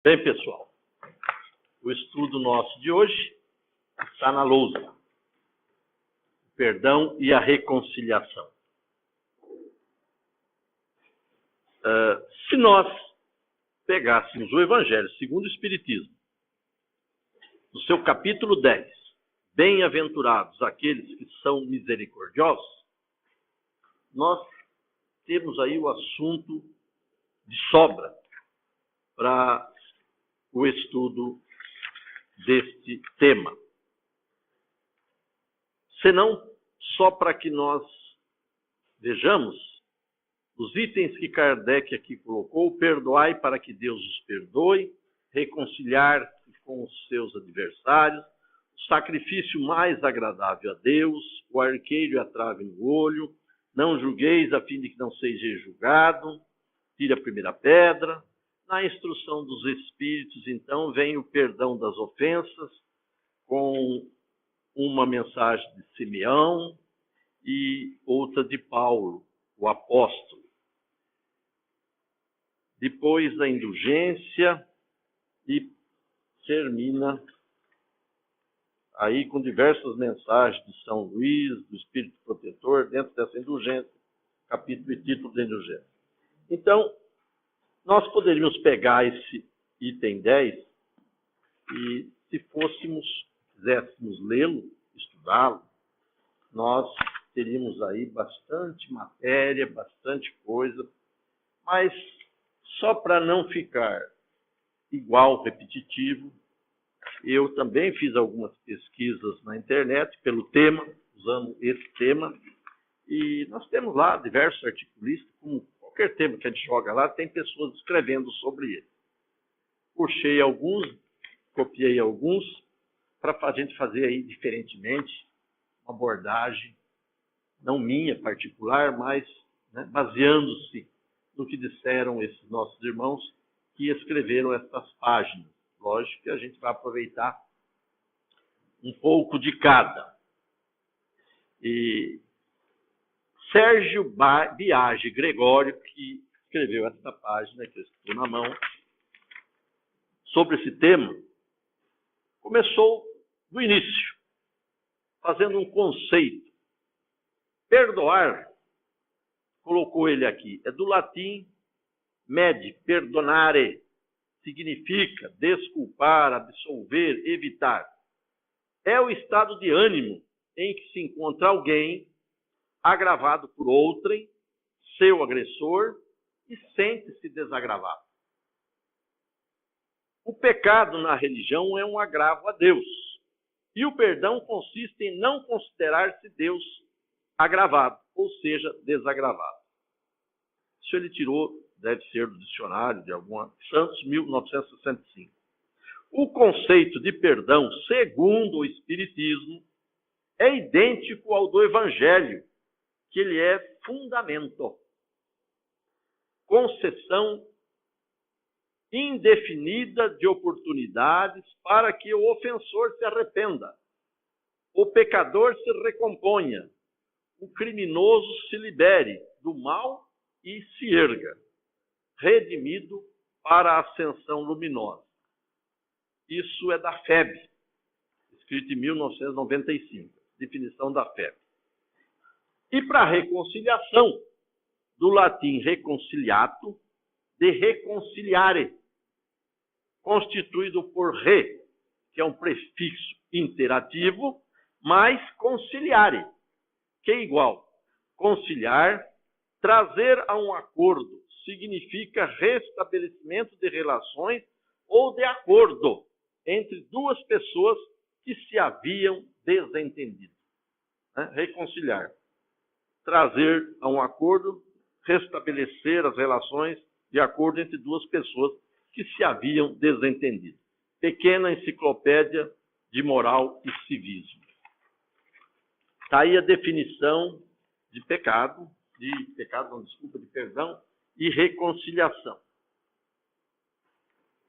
Bem, pessoal, o estudo nosso de hoje está na lousa. O perdão e a reconciliação. Se nós pegássemos o Evangelho segundo o Espiritismo, no seu capítulo 10, bem-aventurados aqueles que são misericordiosos, nós temos aí o assunto de sobra para o estudo deste tema. Senão, só para que nós vejamos os itens que Kardec aqui colocou: perdoai para que Deus os perdoe, reconciliar com os seus adversários, o sacrifício mais agradável a Deus, o arqueiro e a trave no olho, não julgueis a fim de que não seja julgado, tire a primeira pedra. Na instrução dos Espíritos, então, vem o perdão das ofensas, com uma mensagem de Simeão e outra de Paulo, o apóstolo. Depois da indulgência e termina aí com diversas mensagens de São Luís, do Espírito Protetor, dentro dessa indulgência, capítulo e título da indulgência. Então, nós poderíamos pegar esse item 10 e, se quiséssemos lê-lo, estudá-lo, nós teríamos aí bastante matéria, bastante coisa, mas só para não ficar igual, repetitivo, eu também fiz algumas pesquisas na internet pelo tema, usando esse tema, e nós temos lá diversos articulistas, como qualquer tema que a gente joga lá, tem pessoas escrevendo sobre ele. Puxei alguns, copiei alguns, para a gente fazer aí diferentemente, uma abordagem, não minha particular, mas baseando-se no que disseram esses nossos irmãos que escreveram essas páginas. Lógico que a gente vai aproveitar um pouco de cada. E Sérgio Biagi Gregório, que escreveu essa página, que eu estou na mão, sobre esse tema, começou do início, fazendo um conceito. Perdoar, colocou ele aqui, é do latim med, perdonare, significa desculpar, absolver, evitar. É o estado de ânimo em que se encontra alguém agravado por outrem, seu agressor, e sente-se desagravado. O pecado na religião é um agravo a Deus, e o perdão consiste em não considerar-se Deus agravado, ou seja, desagravado. Isso ele tirou, deve ser do dicionário de alguma... Santos, 1965. O conceito de perdão, segundo o Espiritismo, é idêntico ao do Evangelho, que ele é fundamento. Concessão indefinida de oportunidades para que o ofensor se arrependa, o pecador se recomponha, o criminoso se libere do mal e se erga, redimido para a ascensão luminosa. Isso é da FEB, escrito em 1995, definição da FEB. E para a reconciliação, do latim reconciliato, de reconciliare, constituído por re, que é um prefixo interativo, mais conciliare, que é igual. Conciliar, trazer a um acordo, significa restabelecimento de relações ou de acordo entre duas pessoas que se haviam desentendido. Reconciliar. Trazer a um acordo, restabelecer as relações de acordo entre duas pessoas que se haviam desentendido. Pequena enciclopédia de moral e civismo. Está aí a definição de pecado, de perdão e reconciliação.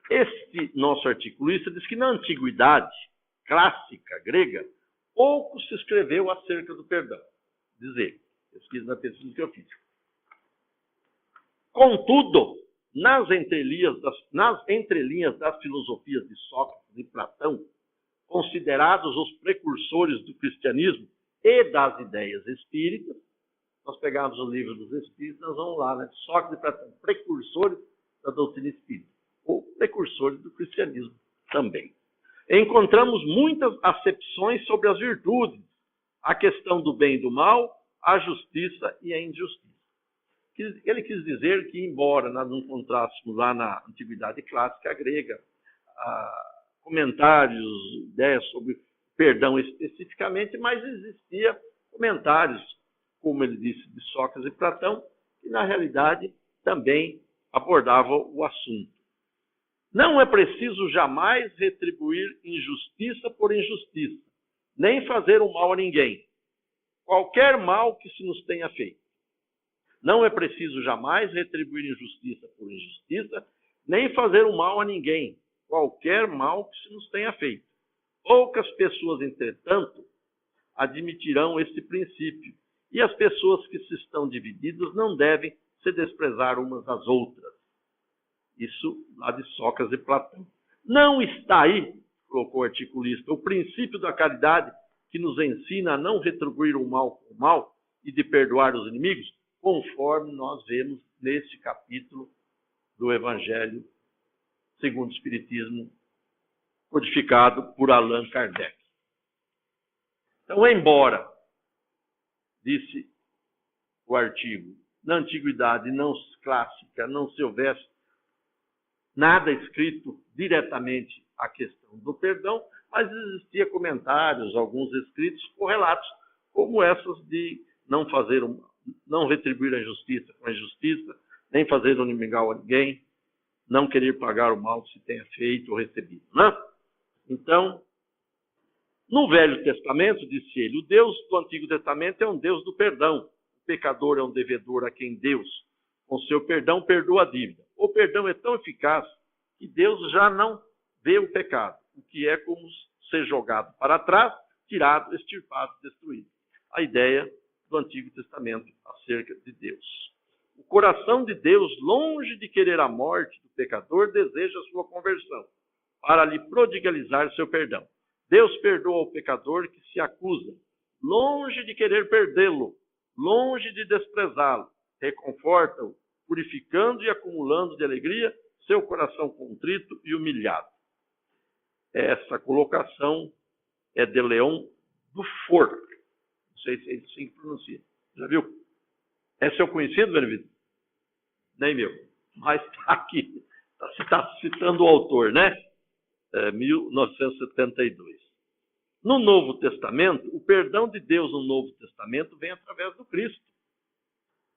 Este nosso articulista diz que na antiguidade clássica grega, pouco se escreveu acerca do perdão. Diz ele, pesquisa que eu fiz. Contudo, nas entrelinhas das filosofias de Sócrates e Platão, considerados os precursores do cristianismo e das ideias espíritas. Nós pegamos o livro dos Espíritos, nós vamos lá, né? Sócrates e Platão, precursores da doutrina espírita, ou precursores do cristianismo também. Encontramos muitas acepções sobre as virtudes, a questão do bem e do mal, a justiça e a injustiça. Ele quis dizer que, embora nós não encontrássemos lá na Antiguidade Clássica grega comentários, ideias sobre perdão especificamente, mas existia comentários, como ele disse, de Sócrates e Platão, que na realidade também abordavam o assunto. Não é preciso jamais retribuir injustiça por injustiça, nem fazer o mal a ninguém, qualquer mal que se nos tenha feito. Não é preciso jamais retribuir injustiça por injustiça, nem fazer o mal a ninguém, qualquer mal que se nos tenha feito. Poucas pessoas, entretanto, admitirão este princípio, e as pessoas que se estão divididas não devem se desprezar umas às outras. Isso lá de Sócrates e Platão. Não está aí, colocou o articulista, o princípio da caridade que nos ensina a não retribuir o mal com o mal e de perdoar os inimigos, conforme nós vemos neste capítulo do Evangelho segundo o Espiritismo, codificado por Allan Kardec. Então, embora, disse o artigo, na antiguidade clássica não se houvesse nada escrito diretamente à questão do perdão, mas existia comentários, alguns escritos correlatos, como essas de não retribuir a injustiça com a injustiça, nem fazer o inimigo a ninguém, não querer pagar o mal que se tenha feito ou recebido. Né? Então, no Velho Testamento, disse ele, o Deus do Antigo Testamento é um Deus do perdão. O pecador é um devedor a quem Deus, com seu perdão, perdoa a dívida. O perdão é tão eficaz que Deus já não vê o pecado, o que é como ser jogado para trás, tirado, extirpado, destruído. A ideia do Antigo Testamento acerca de Deus. O coração de Deus, longe de querer a morte do pecador, deseja a sua conversão, para lhe prodigalizar seu perdão. Deus perdoa o pecador que se acusa, longe de querer perdê-lo, longe de desprezá-lo, reconforta-o, purificando e acumulando de alegria seu coração contrito e humilhado. Essa colocação é de Leão Dufour. Não sei se é assim que pronuncia. Já viu? É seu conhecido, Benedito? Nem meu. Mas está aqui. Está citando o autor, né? 1972. No Novo Testamento, o perdão de Deus no Novo Testamento vem através do Cristo.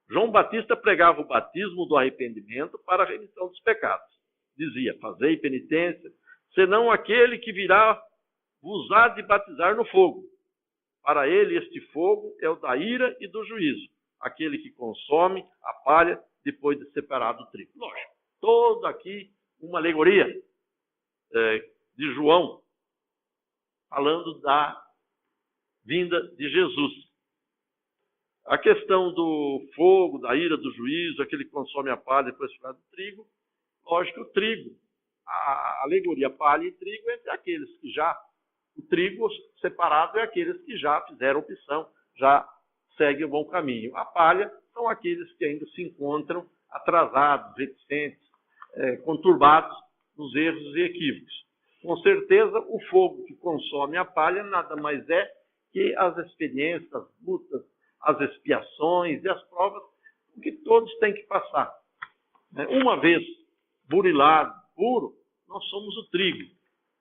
João Batista pregava o batismo do arrependimento para a remissão dos pecados. Dizia, fazei penitência, senão aquele que virá vos há de batizar no fogo. Para ele este fogo é o da ira e do juízo, aquele que consome a palha depois de separado o trigo. Lógico, todo aqui uma alegoria de João, falando da vinda de Jesus. A questão do fogo, da ira, do juízo, aquele que consome a palha depois de separado o trigo, lógico, o trigo, a alegoria palha e trigo é entre aqueles que já, o trigo separado é aqueles que já fizeram opção, já seguem o bom caminho. A palha são aqueles que ainda se encontram atrasados, reticentes, conturbados nos erros e equívocos. Com certeza, o fogo que consome a palha nada mais é que as experiências, as lutas, as expiações e as provas que todos têm que passar. Uma vez burilado, puro, nós somos o trigo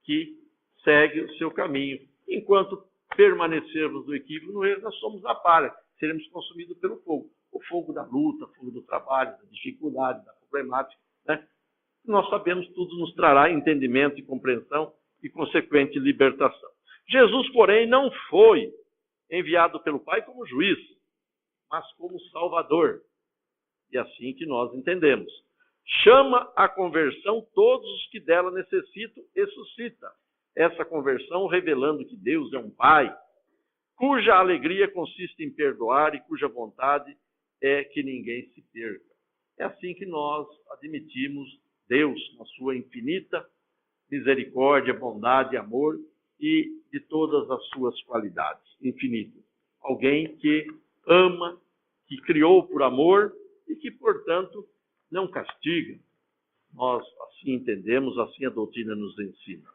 que segue o seu caminho. Enquanto permanecermos no equívoco, no erro, nós somos a palha, seremos consumidos pelo fogo. O fogo da luta, o fogo do trabalho, da dificuldade, da problemática. Né? Nós sabemos que tudo nos trará entendimento e compreensão e consequente libertação. Jesus, porém, não foi enviado pelo Pai como juiz, mas como Salvador. E assim que nós entendemos. Chama à conversão todos os que dela necessitam e suscita essa conversão revelando que Deus é um Pai, cuja alegria consiste em perdoar e cuja vontade é que ninguém se perca. É assim que nós admitimos Deus na sua infinita misericórdia, bondade, amor e de todas as suas qualidades infinitas. Alguém que ama, que criou por amor e que, portanto, não castiga. Nós assim entendemos, assim a doutrina nos ensina.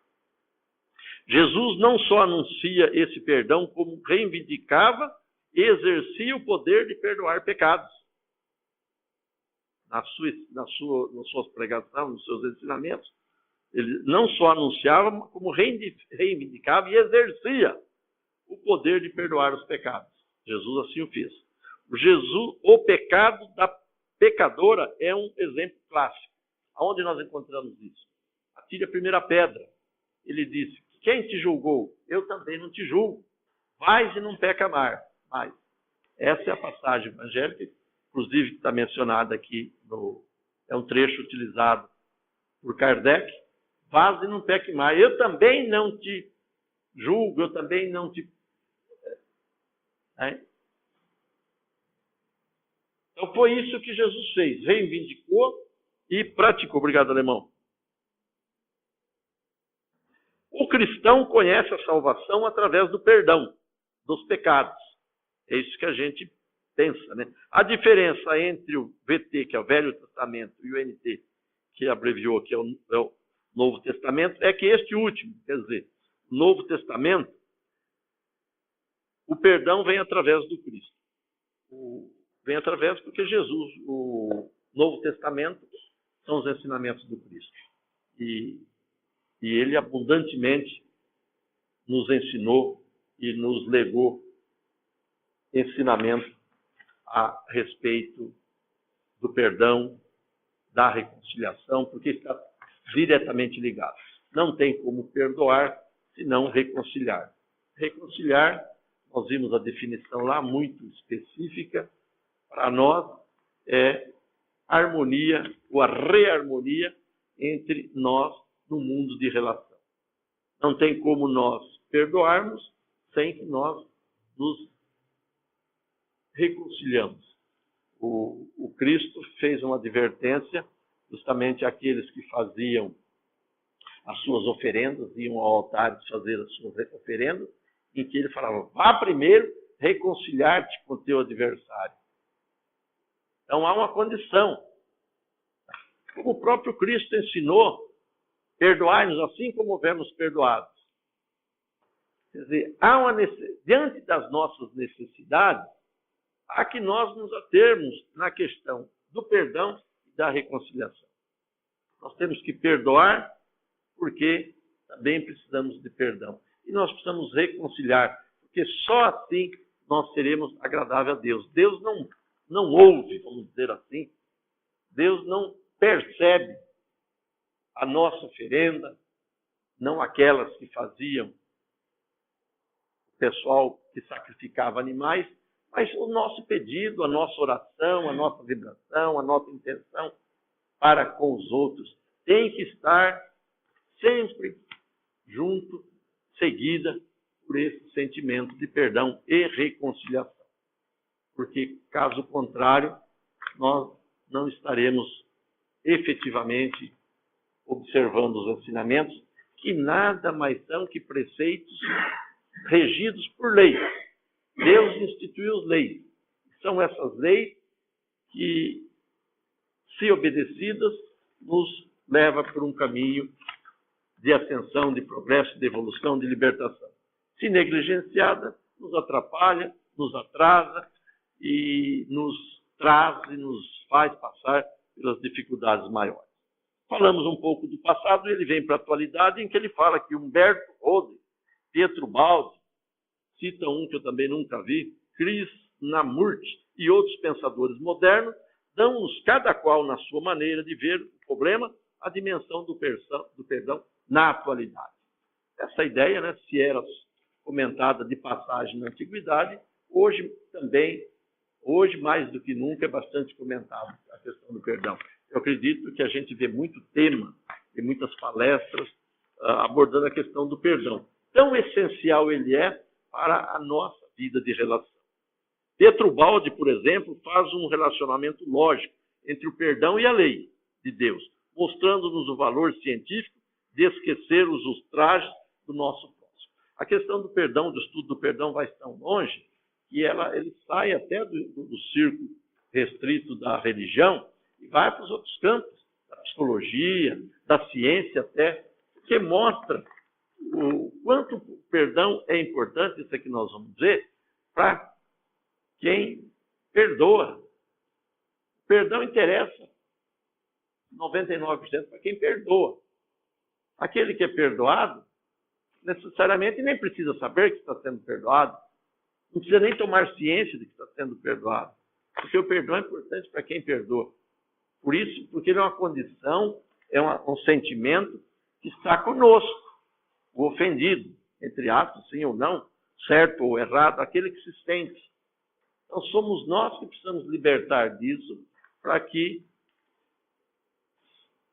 Jesus não só anuncia esse perdão, como reivindicava e exercia o poder de perdoar pecados. Na sua pregação, nos seus ensinamentos, ele não só anunciava, como reivindicava e exercia o poder de perdoar os pecados. Jesus assim o fez. O pecado da pecadora é um exemplo clássico. Aonde nós encontramos isso? Atire a primeira pedra. Ele disse: quem te julgou? Eu também não te julgo. Vais e não peca mais. Essa é a passagem evangélica, inclusive está mencionada aqui, é um trecho utilizado por Kardec. Vais e não peque mais. Eu também não te julgo, eu também não te... Então foi isso que Jesus fez, reivindicou e praticou. Obrigado, alemão. O cristão conhece a salvação através do perdão dos pecados. É isso que a gente pensa, né? A diferença entre o VT, que é o Velho Testamento, e o NT, que abreviou, que é o Novo Testamento, é que este último, quer dizer, o Novo Testamento, o perdão vem através do Cristo. Vem através porque Jesus, o Novo Testamento, são os ensinamentos do Cristo. E ele abundantemente nos ensinou e nos legou ensinamento a respeito do perdão, da reconciliação, porque está diretamente ligado. Não tem como perdoar se não reconciliar. Reconciliar, nós vimos a definição lá muito específica, para nós é harmonia ou a reharmonia entre nós no mundo de relação. Não tem como nós perdoarmos sem que nós nos reconciliamos. O Cristo fez uma advertência justamente àqueles que faziam as suas oferendas, iam ao altar fazer as suas oferendas, em que ele falava: vá primeiro reconciliar-te com o teu adversário. Então há uma condição. Como o próprio Cristo ensinou, perdoai-nos assim como houvermos perdoados. Quer dizer, diante das nossas necessidades, há que nós nos atermos na questão do perdão e da reconciliação. Nós temos que perdoar porque também precisamos de perdão. E nós precisamos reconciliar, porque só assim nós seremos agradáveis a Deus. Deus não ouve, vamos dizer assim. Deus não percebe a nossa oferenda, não aquelas que faziam o pessoal que sacrificava animais, mas o nosso pedido, a nossa oração, a nossa vibração, a nossa intenção para com os outros tem que estar sempre junto, seguida por esse sentimento de perdão e reconciliação. Porque, caso contrário, nós não estaremos efetivamente observando os ensinamentos, que nada mais são que preceitos regidos por leis. Deus instituiu as leis. São essas leis que, se obedecidas, nos leva por um caminho de ascensão, de progresso, de evolução, de libertação. Se negligenciada, nos atrapalha, nos atrasa e nos traz e nos faz passar pelas dificuldades maiores. Falamos um pouco do passado e ele vem para a atualidade, em que ele fala que Humberto Rode, Pietro Baldi, cita um que eu também nunca vi, Krishnamurti e outros pensadores modernos, dão-nos, cada qual na sua maneira de ver o problema, a dimensão do perdão na atualidade. Essa ideia, né, se era comentada de passagem na antiguidade, hoje mais do que nunca, é bastante comentada a questão do perdão. Eu acredito que a gente vê muito tema e muitas palestras abordando a questão do perdão. Tão essencial ele é para a nossa vida de relação. Pietro Baldi, por exemplo, faz um relacionamento lógico entre o perdão e a lei de Deus, mostrando-nos o valor científico de esquecer os ultrajes do nosso próximo. A questão do perdão, do estudo do perdão vai tão longe que ele sai até do círculo restrito da religião e vai para os outros campos, da psicologia, da ciência até, que mostra o quanto o perdão é importante, isso é que nós vamos dizer, para quem perdoa. O perdão interessa 99% para quem perdoa. Aquele que é perdoado, necessariamente nem precisa saber que está sendo perdoado, não precisa nem tomar ciência de que está sendo perdoado, porque o perdão é importante para quem perdoa. Por isso, porque ele é uma condição, é um sentimento que está conosco. O ofendido, entre aspas, sim ou não, certo ou errado, aquele que se sente. Então, somos nós que precisamos libertar disso para que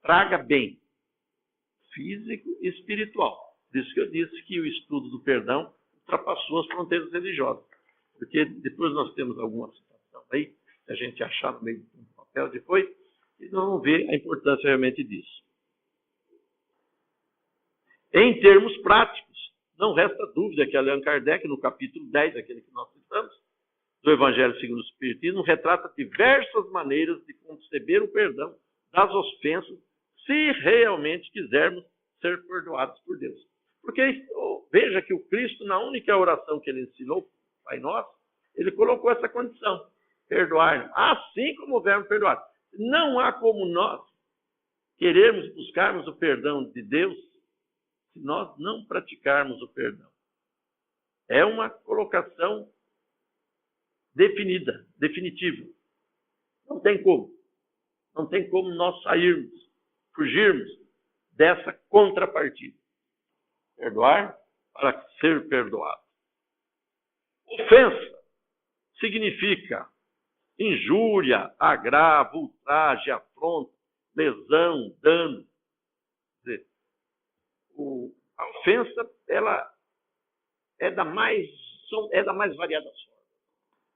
traga bem físico e espiritual. Por isso que eu disse que o estudo do perdão ultrapassou as fronteiras religiosas. Porque depois nós temos alguma citação aí, que a gente achar no meio do papel depois, e nós vamos ver a importância realmente disso. Em termos práticos, não resta dúvida que Allan Kardec, no capítulo 10, aquele que nós citamos, do Evangelho segundo o Espiritismo, retrata diversas maneiras de conceber o perdão das ofensas, se realmente quisermos ser perdoados por Deus. Porque veja que o Cristo, na única oração que ele ensinou, Pai Nosso, ele colocou essa condição, perdoar, assim como houvermos perdoado. Não há como nós querermos buscarmos o perdão de Deus se nós não praticarmos o perdão. É uma colocação definida, definitiva. Não tem como. Não tem como nós sairmos, fugirmos dessa contrapartida. Perdoar para ser perdoado. Ofensa significa injúria, agravo, ultraje, afronta, lesão, dano. Quer dizer, a ofensa, ela é da mais variada forma.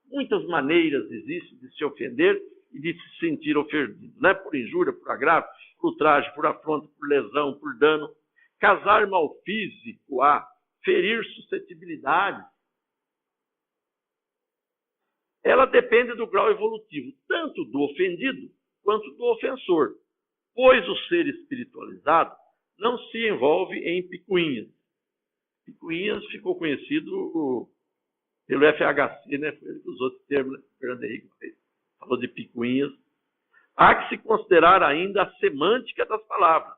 Muitas maneiras existem de se ofender e de se sentir ofendido, né? Por injúria, por agravo, por ultraje, por afronta, por lesão, por dano. Causar mal físico a ferir suscetibilidade. Ela depende do grau evolutivo, tanto do ofendido quanto do ofensor, pois o ser espiritualizado não se envolve em picuinhas. Picuinhas ficou conhecido pelo FHC, né? Foi ele que usou esse termo, né? Fernando Henrique falou de picuinhas. Há que se considerar ainda a semântica das palavras,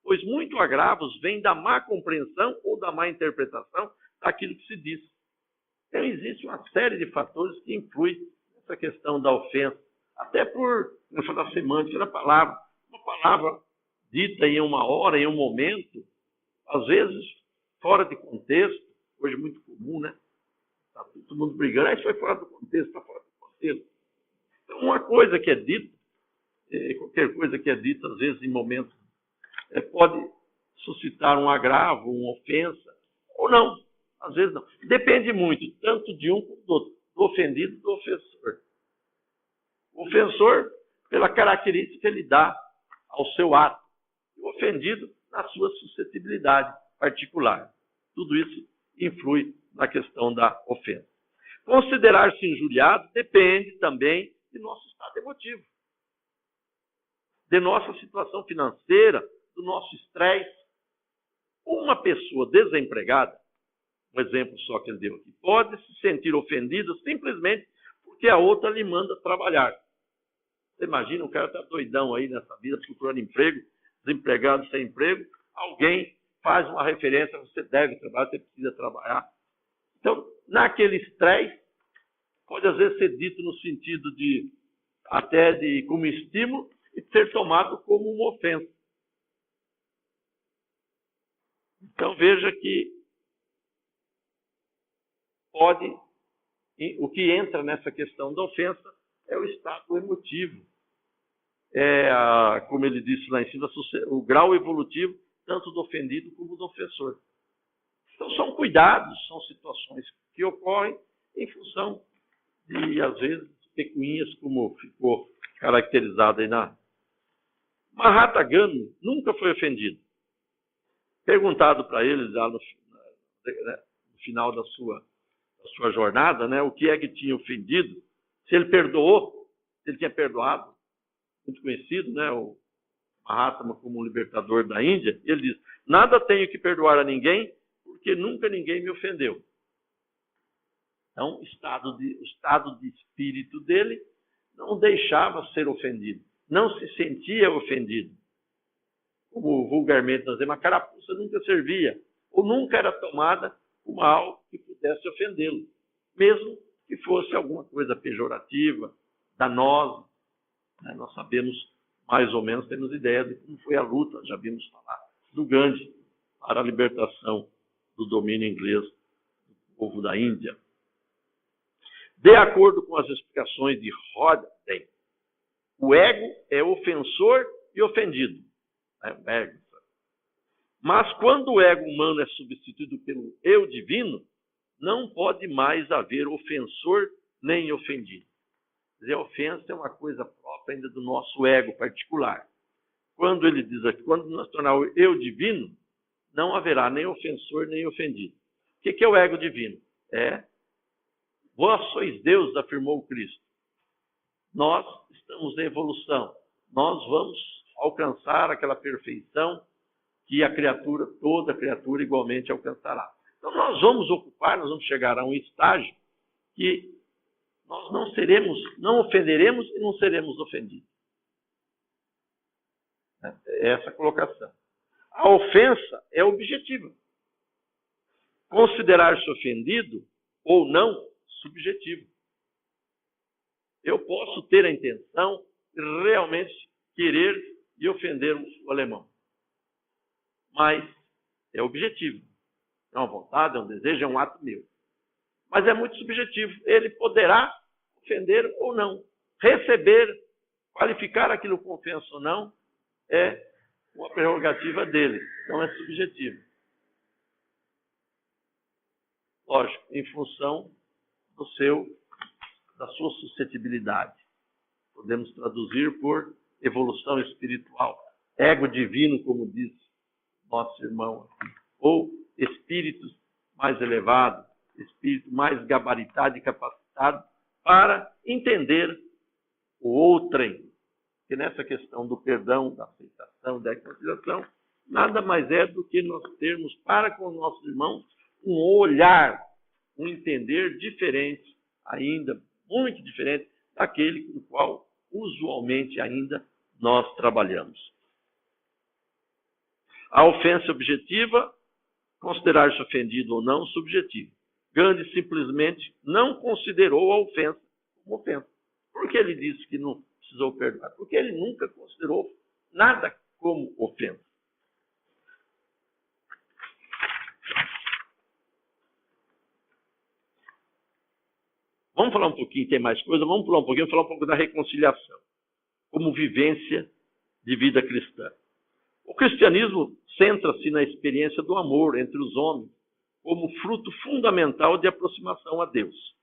pois muito agravos vêm da má compreensão ou da má interpretação daquilo que se diz. Então, existe uma série de fatores que influem nessa questão da ofensa, até por, vamos falar da semântica da palavra. Uma palavra dita em uma hora, em um momento, às vezes fora de contexto, hoje é muito comum, né? Está todo mundo brigando, isso foi fora do contexto, está fora do contexto. Então, uma coisa que é dita, qualquer coisa que é dita, às vezes, em momentos, pode suscitar um agravo, uma ofensa, ou não. Às vezes não. Depende muito, tanto de um como do outro, do ofendido e do ofensor. O ofensor, pela característica que ele dá ao seu ato. O ofendido, na sua suscetibilidade particular. Tudo isso influi na questão da ofensa. Considerar-se injuriado depende também de nosso estado emotivo, de nossa situação financeira, do nosso estresse. Uma pessoa desempregada, um exemplo só que ele deu aqui, pode se sentir ofendida simplesmente porque a outra lhe manda trabalhar. Você imagina, o cara está doidão aí nessa vida, procurando emprego, desempregado, sem emprego, alguém faz uma referência, você deve trabalhar, você precisa trabalhar. Então, naquele estresse, pode às vezes ser dito no sentido de, até de como estímulo, e ser tomado como uma ofensa. Então, veja que o que entra nessa questão da ofensa é o estado emotivo. Como ele disse lá em cima, o grau evolutivo, tanto do ofendido como do ofensor. Então, são cuidados, são situações que ocorrem em função de, às vezes, picuinhas, como ficou caracterizado aí na... Mahatma Gandhi nunca foi ofendido. Perguntado para ele, lá no final da sua jornada, né, o que é que tinha ofendido, se ele perdoou, se ele tinha perdoado, muito conhecido, né, o Mahatma como libertador da Índia, ele diz, nada tenho que perdoar a ninguém, porque nunca ninguém me ofendeu. Então, o estado de espírito dele não deixava ser ofendido, não se sentia ofendido. Como vulgarmente nós dizemos, a carapuça nunca servia, ou nunca era tomada como algo que pudesse ofendê-lo, mesmo que fosse alguma coisa pejorativa, danosa. Né? Nós sabemos, mais ou menos, temos ideia de como foi a luta, já vimos falar, do Gandhi para a libertação do domínio inglês do povo da Índia. De acordo com as explicações de Rodden, o ego é ofensor e ofendido. O ego. Mas quando o ego humano é substituído pelo eu divino, não pode mais haver ofensor nem ofendido. Quer dizer, a ofensa é uma coisa própria ainda do nosso ego particular. Quando ele diz aqui, quando nós tornarmos o eu divino, não haverá nem ofensor nem ofendido. O que é o ego divino? Vós sois Deus, afirmou Cristo. Nós estamos em evolução. Nós vamos alcançar aquela perfeição que a criatura, toda criatura, igualmente alcançará. Então, nós vamos chegar a um estágio que nós não ofenderemos e não seremos ofendidos. É essa a colocação. A ofensa é objetiva. Considerar-se ofendido ou não, subjetivo. Eu posso ter a intenção de realmente querer e ofender o alemão. Mas é objetivo. É uma vontade, é um desejo, é um ato meu. Mas é muito subjetivo. Ele poderá ofender ou não. Receber, qualificar aquilo como ofensa ou não, é uma prerrogativa dele. Então é subjetivo. Lógico, em função da sua suscetibilidade. Podemos traduzir por evolução espiritual. Ego divino, como diz nosso irmão aqui. Ou espíritos mais elevados, espírito mais gabaritado e capacitado para entender o outrem. Que nessa questão do perdão, da aceitação, da reconciliação, nada mais é do que nós termos para com os nossos irmãos um olhar, um entender diferente, ainda muito diferente daquele com o qual usualmente ainda nós trabalhamos. A ofensa objetiva, considerar-se ofendido ou não, subjetivo. Gandhi simplesmente não considerou a ofensa como ofensa. Por que ele disse que não precisou perdoar? Porque ele nunca considerou nada como ofensa. Vamos falar um pouquinho, tem mais coisa? Vamos falar um pouco da reconciliação, como vivência de vida cristã. O cristianismo centra-se na experiência do amor entre os homens, como fruto fundamental de aproximação a Deus.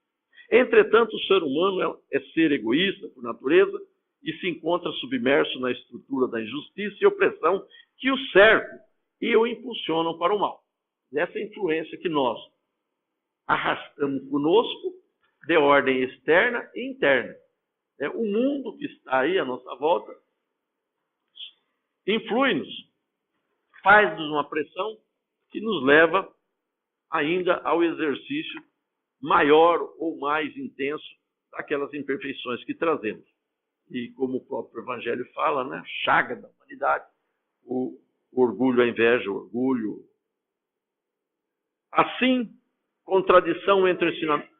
Entretanto, o ser humano é ser egoísta por natureza e se encontra submerso na estrutura da injustiça e opressão que o cercam e o impulsionam para o mal. Essa influência que nós arrastamos conosco, de ordem externa e interna. O mundo que está aí à nossa volta influi-nos, faz-nos uma pressão que nos leva ainda ao exercício maior ou mais intenso daquelas imperfeições que trazemos. E como o próprio Evangelho fala, né, chaga da humanidade, o orgulho, a inveja, o orgulho. Assim, contradição entre o ensinamento.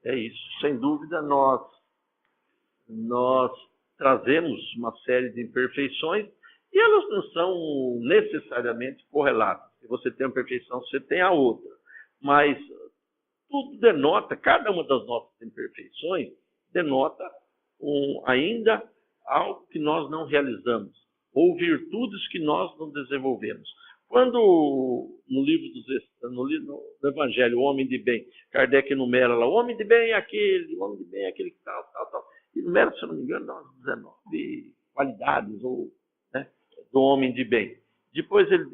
É isso. Sem dúvida, nós trazemos uma série de imperfeições e elas não são necessariamente correlatas. Se você tem uma imperfeição, você tem a outra. Mas tudo denota, cada uma das nossas imperfeições denota ainda algo que nós não realizamos, ou virtudes que nós não desenvolvemos. Quando no Evangelho, o homem de bem, Kardec enumera lá, o homem de bem é aquele, o homem de bem é aquele que tal. Enumera, se eu não me engano, umas 19 qualidades né, do homem de bem. Depois ele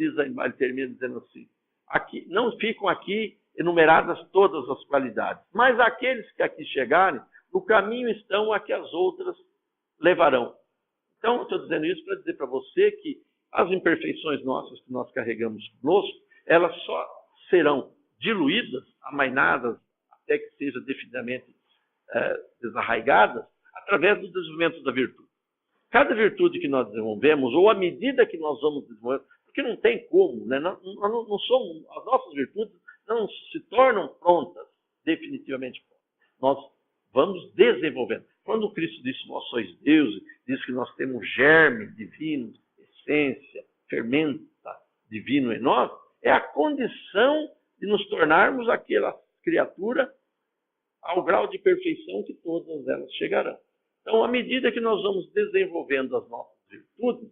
termina dizendo assim, aqui, não ficam aqui enumeradas todas as qualidades, mas aqueles que aqui chegarem, no caminho estão a que as outras levarão. Então, eu estou dizendo isso para dizer para você que as imperfeições nossas que nós carregamos conosco, elas só serão diluídas, amainadas, até que sejam definitivamente desarraigadas, através do desenvolvimento da virtude. Cada virtude que nós desenvolvemos, ou à medida que nós vamos desenvolvendo, porque não tem como, né? Não somos, as nossas virtudes não se tornam prontas, definitivamente prontas. Nós vamos desenvolvendo. Quando Cristo disse, vós sois deuses, diz que nós temos germe divino, essência, fermenta divino em nós, é a condição de nos tornarmos aquela criatura ao grau de perfeição que todas elas chegarão. Então, à medida que nós vamos desenvolvendo as nossas virtudes,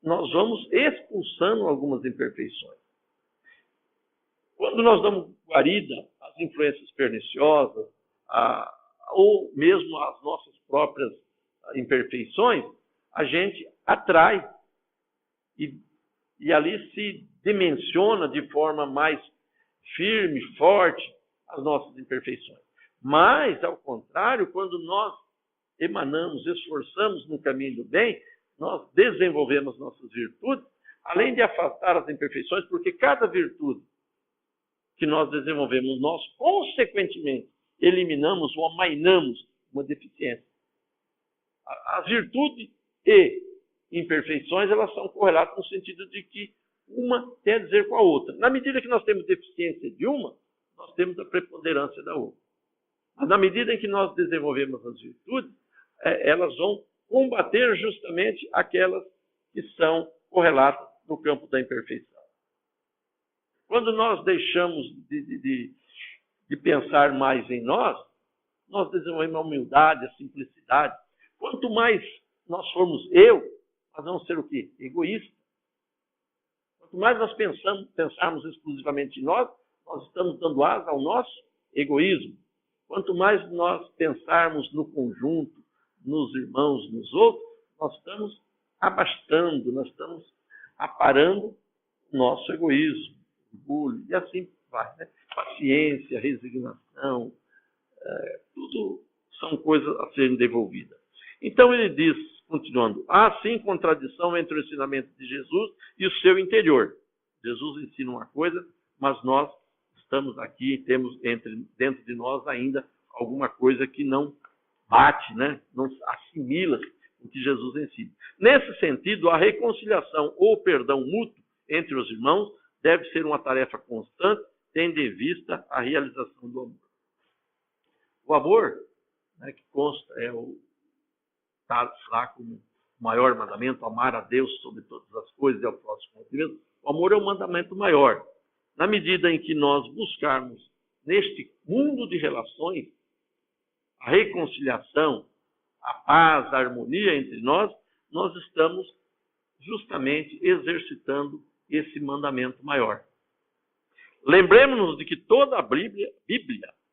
nós vamos expulsando algumas imperfeições. Quando nós damos guarida às influências perniciosas, ou mesmo às nossas próprias imperfeições, a gente atrai e ali se dimensiona de forma mais firme, forte, as nossas imperfeições. Mas, ao contrário, quando nós emanamos, esforçamos no caminho do bem, nós desenvolvemos nossas virtudes, além de afastar as imperfeições, porque cada virtude que nós desenvolvemos, nós, consequentemente, eliminamos ou amainamos uma deficiência. As virtudes e imperfeições, elas são correlatas no sentido de que uma tem a dizer com a outra. Na medida que nós temos deficiência de uma, nós temos a preponderância da outra. Mas na medida em que nós desenvolvemos as virtudes, elas vão combater justamente aquelas que são correlatas no campo da imperfeição. Quando nós deixamos de pensar mais em nós desenvolvemos a humildade, a simplicidade. Quanto mais nós formos nós vamos ser o quê? Egoístas. Quanto mais nós pensarmos exclusivamente em nós estamos dando asa ao nosso egoísmo. Quanto mais nós pensarmos no conjunto, nos irmãos, nos outros, nós estamos abastando, nós estamos aparando o nosso egoísmo, orgulho, e assim vai. Né? Paciência, resignação, tudo são coisas a serem devolvidas. Então ele diz, continuando, há sim contradição entre o ensinamento de Jesus e o seu interior. Jesus ensina uma coisa, mas nós estamos aqui, temos dentro de nós ainda alguma coisa que não bate, né? Não assimila o que Jesus ensina. Nesse sentido, a reconciliação ou perdão mútuo entre os irmãos deve ser uma tarefa constante, tendo em vista a realização do amor. O amor, né, que consta, está lá como o maior mandamento, amar a Deus sobre todas as coisas e ao próximo como a si mesmo. O amor é um mandamento maior. Na medida em que nós buscarmos, neste mundo de relações, a reconciliação, a paz, a harmonia entre nós estamos justamente exercitando esse mandamento maior. Lembremos-nos de que toda a Bíblia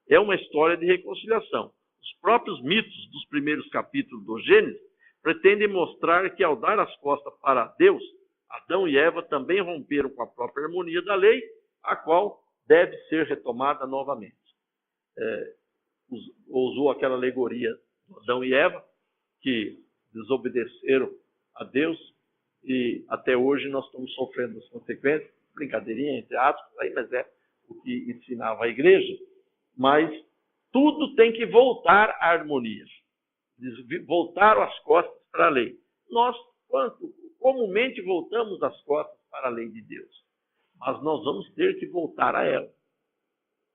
é uma história de reconciliação. Os próprios mitos dos primeiros capítulos do Gênesis pretendem mostrar que, ao dar as costas para Deus, Adão e Eva também romperam com a própria harmonia da lei, a qual deve ser retomada novamente. Usou aquela alegoria de Adão e Eva, que desobedeceram a Deus, e até hoje nós estamos sofrendo as consequências, brincadeirinha entre aspas, mas é o que ensinava a igreja, mas tudo tem que voltar à harmonia, voltar as costas para a lei. Nós, comumente, voltamos as costas para a lei de Deus, mas nós vamos ter que voltar a ela,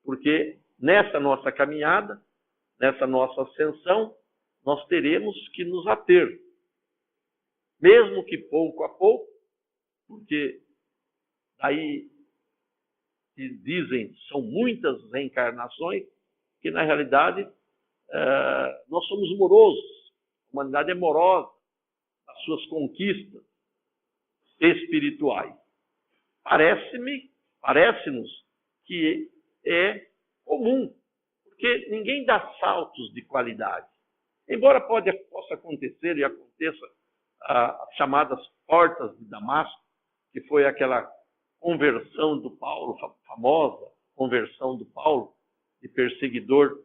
porque nessa nossa caminhada, nessa nossa ascensão, nós teremos que nos ater, mesmo que pouco a pouco, porque aí dizem são muitas reencarnações, que na realidade nós somos morosos, a humanidade é morosa nas suas conquistas espirituais. Parece-nos que é comum, porque ninguém dá saltos de qualidade. Embora possa acontecer e aconteça as chamadas portas de Damasco, que foi aquela conversão do Paulo, famosa conversão do Paulo, de perseguidor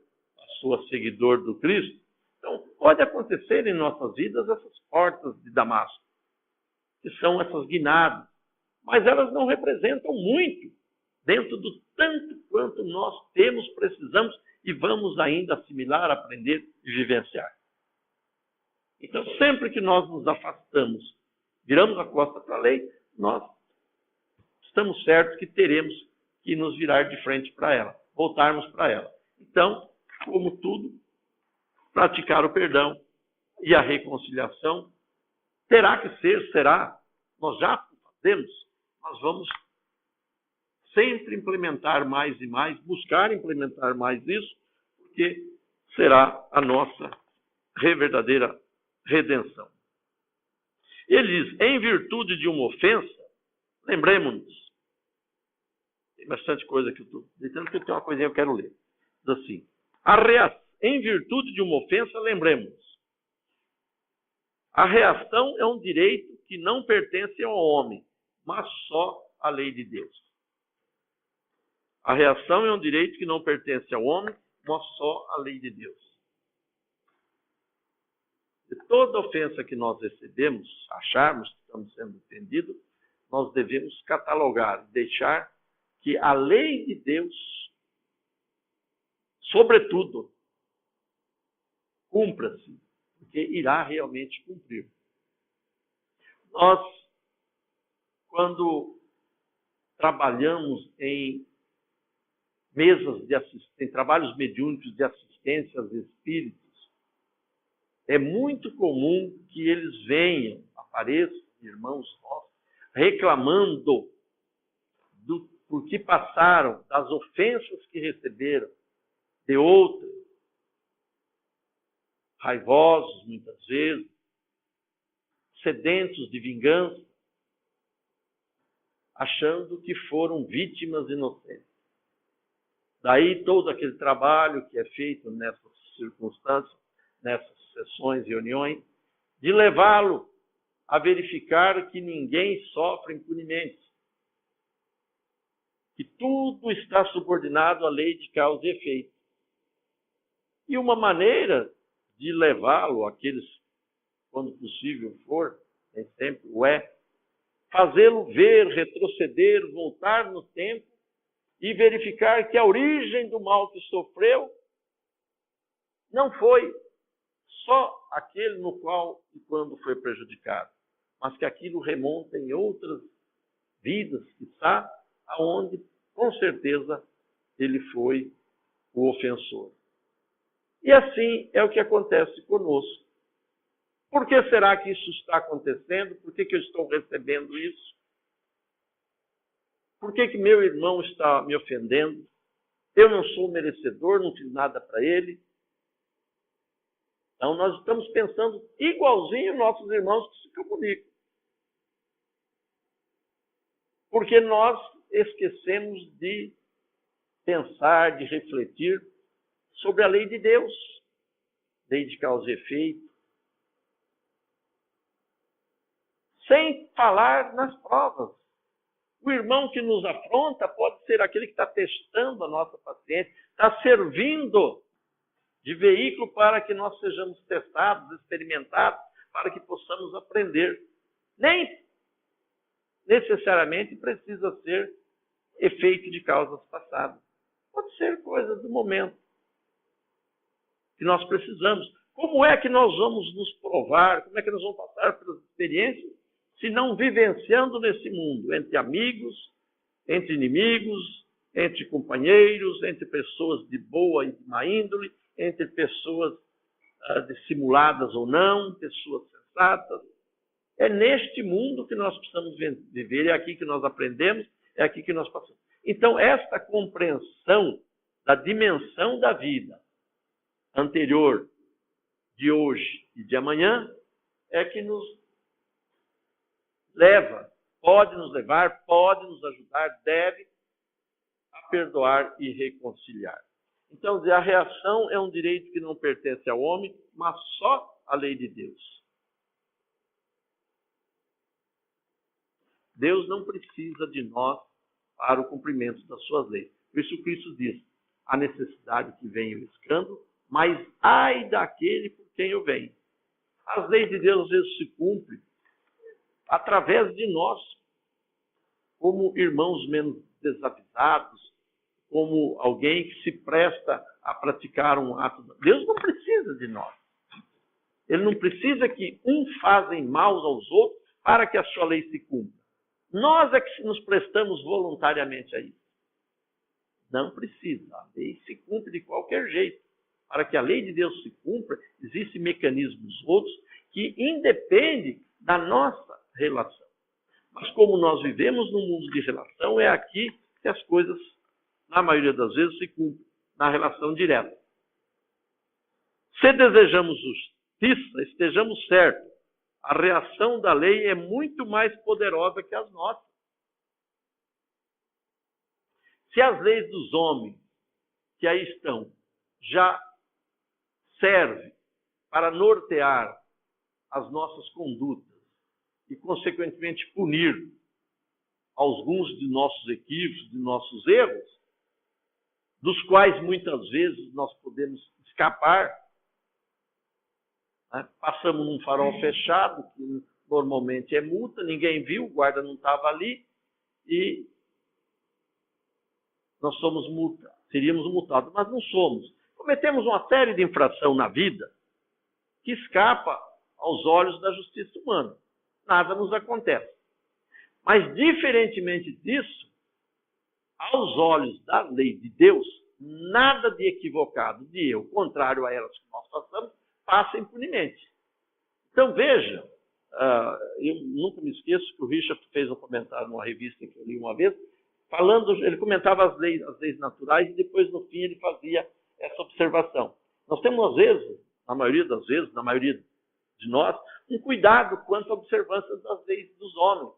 a seguidor do Cristo. Então, pode acontecer em nossas vidas essas portas de Damasco, que são essas guinadas, mas elas não representam muito dentro do tanto quanto nós temos, precisamos e vamos ainda assimilar, aprender e vivenciar. Então, sempre que nós nos afastamos, viramos a costa para a lei, nós estamos certos que teremos que nos virar de frente para ela, voltarmos para ela. Então, como tudo, praticar o perdão e a reconciliação será, nós já fazemos, nós vamos sempre implementar mais e mais, buscar implementar mais isso, porque será a nossa verdadeira redenção. Ele diz, em virtude de uma ofensa, lembremos-nos, tem bastante coisa que eu estou deitando, porque tem uma coisinha que eu quero ler. Diz assim, em virtude de uma ofensa, lembremos-nos, a reação é um direito que não pertence ao homem, mas só à lei de Deus. A reação é um direito que não pertence ao homem, mas só à lei de Deus. De toda ofensa que nós recebemos, acharmos que estamos sendo ofendidos, nós devemos catalogar, deixar que a lei de Deus, sobretudo, cumpra-se, porque irá realmente cumprir. Nós, quando trabalhamos em mesas de assistência, em trabalhos mediúnicos de assistência aos espíritos, é muito comum que eles venham, apareçam, irmãos nossos, reclamando por que passaram, das ofensas que receberam de outros, raivosos muitas vezes, sedentos de vingança, achando que foram vítimas inocentes. Daí todo aquele trabalho que é feito nessas circunstâncias, nessas sessões e reuniões, de levá-lo a verificar que ninguém sofre impunemente, que tudo está subordinado à lei de causa e efeito. E uma maneira de levá-lo, aqueles, quando possível for, nem sempre o é, fazê-lo ver, retroceder, voltar no tempo e verificar que a origem do mal que sofreu não foi só aquele no qual e quando foi prejudicado, mas que aquilo remonta em outras vidas, quiçá, aonde, com certeza, ele foi o ofensor. E assim é o que acontece conosco. Por que será que isso está acontecendo? Por que eu estou recebendo isso? Por que meu irmão está me ofendendo? Eu não sou merecedor, não fiz nada para ele. Então, nós estamos pensando igualzinho nossos irmãos que se comunicam. Porque nós esquecemos de pensar, de refletir sobre a lei de Deus, lei de causa e efeito, sem falar nas provas. O irmão que nos afronta pode ser aquele que está testando a nossa paciência, está servindo de veículo para que nós sejamos testados, experimentados, para que possamos aprender. Nem necessariamente precisa ser efeito de causas passadas. Pode ser coisa do momento que nós precisamos. Como é que nós vamos nos provar? Como é que nós vamos passar pelas experiências se não vivenciando nesse mundo, entre amigos, entre inimigos, entre companheiros, entre pessoas de boa e de má índole, entre pessoas dissimuladas ou não, pessoas sensatas. É neste mundo que nós precisamos viver, é aqui que nós aprendemos, é aqui que nós passamos. Então, esta compreensão da dimensão da vida, anterior de hoje e de amanhã é que nos leva, pode nos levar, pode nos ajudar, deve a perdoar e reconciliar. Então, a reação é um direito que não pertence ao homem, mas só à lei de Deus. Deus não precisa de nós para o cumprimento das suas leis. Por isso Cristo diz, a necessidade que vem o escândalo, mas ai daquele por quem eu venho. As leis de Deus às vezes se cumprem através de nós, como irmãos menos desavisados, como alguém que se presta a praticar um ato. Deus não precisa de nós. Ele não precisa que fazem mal aos outros para que a sua lei se cumpra. Nós é que nos prestamos voluntariamente a isso. Não precisa. A lei se cumpre de qualquer jeito. Para que a lei de Deus se cumpra, existem mecanismos outros que independem da nossa relação. Mas como nós vivemos num mundo de relação, é aqui que as coisas, na maioria das vezes, se cumprem na relação direta. Se desejamos justiça, estejamos certos. A reação da lei é muito mais poderosa que as nossas. Se as leis dos homens que aí estão já servem para nortear as nossas condutas e, consequentemente, punir alguns de nossos equívocos, de nossos erros, dos quais muitas vezes nós podemos escapar, né? Passamos num farol fechado, que normalmente é multa, ninguém viu, o guarda não estava ali, e nós seríamos multados, mas não somos. Cometemos uma série de infrações na vida que escapa aos olhos da justiça humana. Nada nos acontece. Mas, diferentemente disso, aos olhos da lei de Deus, nada de equivocado, de erro, contrário a elas que nós passamos, passa impunemente. Então, veja, eu nunca me esqueço que o Richard fez um comentário numa revista que eu li uma vez, ele comentava as leis naturais e depois, no fim, ele fazia essa observação. Nós temos, às vezes, na maioria das vezes, na maioria de nós, um cuidado quanto à observância das leis dos homens.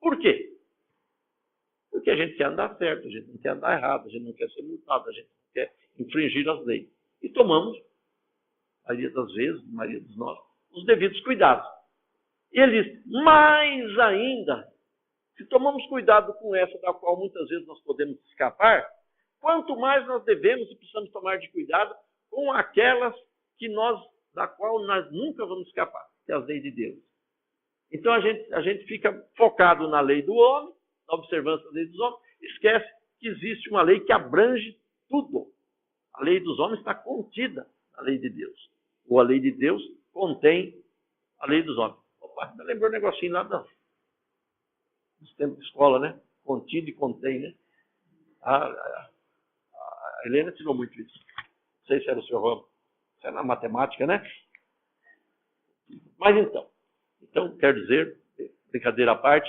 Por quê? Porque a gente quer andar certo, a gente não quer andar errado, a gente não quer ser multado, a gente não quer infringir as leis. E tomamos, a maioria das vezes, a maioria de nós, os devidos cuidados. E ele diz, mais ainda, se tomamos cuidado com essa da qual muitas vezes nós podemos escapar, quanto mais nós devemos e precisamos tomar de cuidado com aquelas da qual nós nunca vamos escapar, que é as leis de Deus. Então a gente fica focado na lei do homem, na observância da lei dos homens, esquece que existe uma lei que abrange tudo. A lei dos homens está contida na lei de Deus. Ou a lei de Deus contém a lei dos homens. Opa, me lembrou um negocinho lá dos tempos de escola, né? Contido e contém, né? A Helena tirou muito isso. Não sei se era o seu ramo. Isso é na matemática, né? Mas então quer dizer, brincadeira à parte,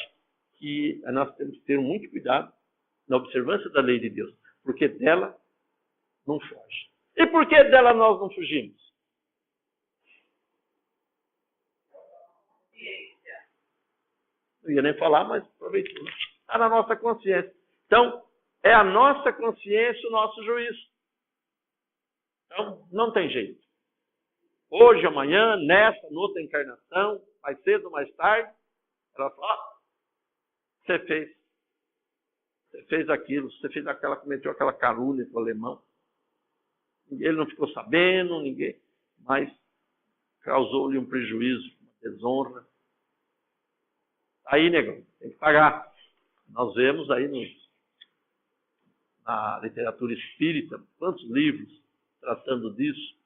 que nós temos que ter muito cuidado na observância da lei de Deus, porque dela não foge. E por que dela nós não fugimos? Não ia nem falar, mas aproveitou. Está na nossa consciência. Então, é a nossa consciência o nosso juízo. Então, não tem jeito. Hoje, amanhã, noutra encarnação, mais cedo ou mais tarde, ela fala, você fez aquilo, cometeu aquela calúnia com o alemão. Ele não ficou sabendo, mas causou-lhe um prejuízo, uma desonra. Aí, negão, tem que pagar. Nós vemos aí na literatura espírita quantos livros tratando disso,